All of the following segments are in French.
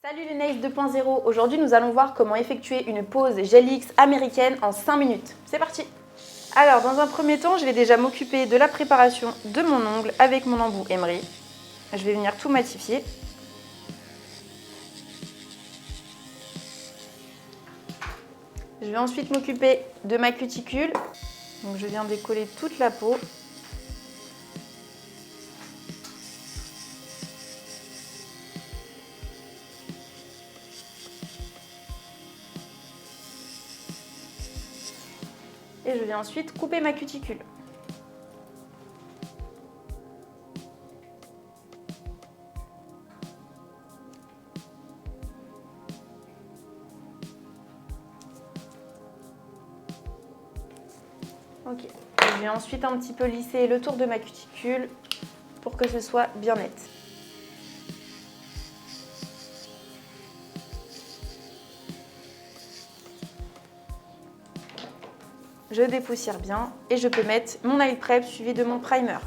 Salut les Nails 2.0, aujourd'hui nous allons voir comment effectuer une pose Gel X américaine en 5 minutes. C'est parti! Alors dans un premier temps, je vais déjà m'occuper de la préparation de mon ongle avec mon embout Emery. Je vais venir tout matifier. Je vais ensuite m'occuper de ma cuticule. Donc je viens décoller toute la peau. Et je vais ensuite couper ma cuticule. Ok, je vais ensuite un petit peu lisser le tour de ma cuticule pour que ce soit bien net. Je dépoussière bien et je peux mettre mon nail prep suivi de mon primer.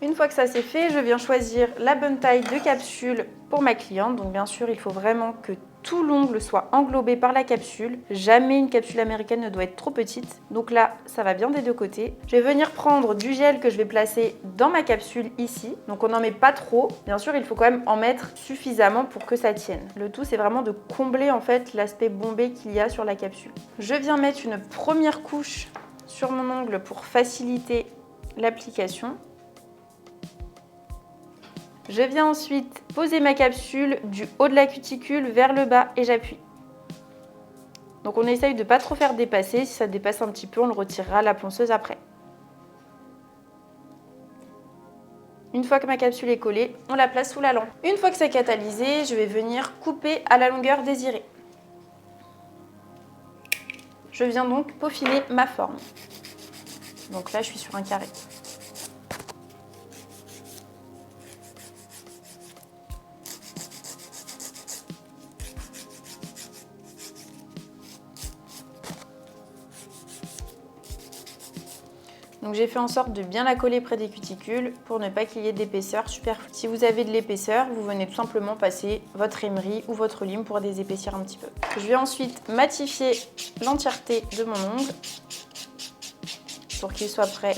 Une fois que ça c'est fait, je viens choisir la bonne taille de capsule pour ma cliente. Donc bien sûr, il faut vraiment que tout l'ongle soit englobé par la capsule. Jamais une capsule américaine ne doit être trop petite. Donc là, ça va bien des deux côtés. Je vais venir prendre du gel que je vais placer dans ma capsule ici. Donc on n'en met pas trop. Bien sûr, il faut quand même en mettre suffisamment pour que ça tienne. Le tout, c'est vraiment de combler en fait l'aspect bombé qu'il y a sur la capsule. Je viens mettre une première couche sur mon ongle pour faciliter l'application. Je viens ensuite poser ma capsule du haut de la cuticule vers le bas et j'appuie. Donc on essaye de ne pas trop faire dépasser. Si ça dépasse un petit peu, on le retirera à la ponceuse après. Une fois que ma capsule est collée, on la place sous la lampe. Une fois que c'est catalysé, je vais venir couper à la longueur désirée. Je viens donc peaufiner ma forme. Donc là, je suis sur un carré. Donc j'ai fait en sorte de bien la coller près des cuticules pour ne pas qu'il y ait d'épaisseur superflue. Si vous avez de l'épaisseur, vous venez tout simplement passer votre emery ou votre lime pour désépaissir un petit peu. Je vais ensuite matifier l'entièreté de mon ongle pour qu'il soit prêt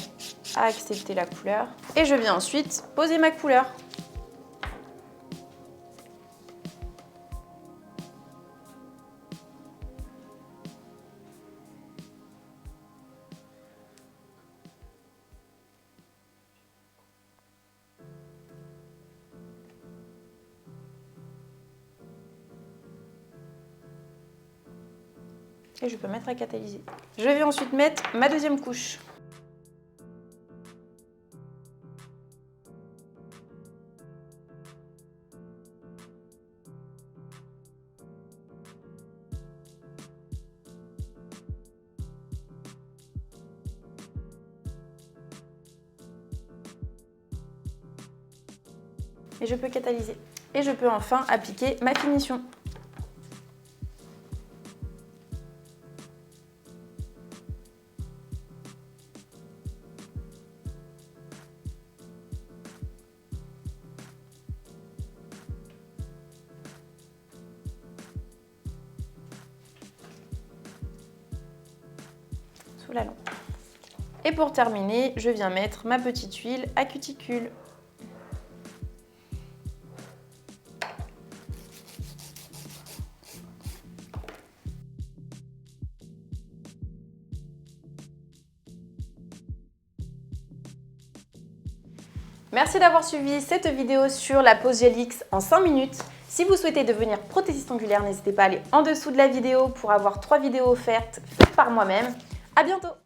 à accepter la couleur. Et je viens ensuite poser ma couleur. Et je peux mettre à catalyser. Je vais ensuite mettre ma deuxième couche. Et je peux catalyser. Et je peux enfin appliquer ma finition. Sous la lampe. Et pour terminer, je viens mettre ma petite huile à cuticule. Merci d'avoir suivi cette vidéo sur la pose Gel X en 5 minutes. Si vous souhaitez devenir prothésiste ongulaire, n'hésitez pas à aller en dessous de la vidéo pour avoir 3 vidéos offertes faites par moi-même. À bientôt!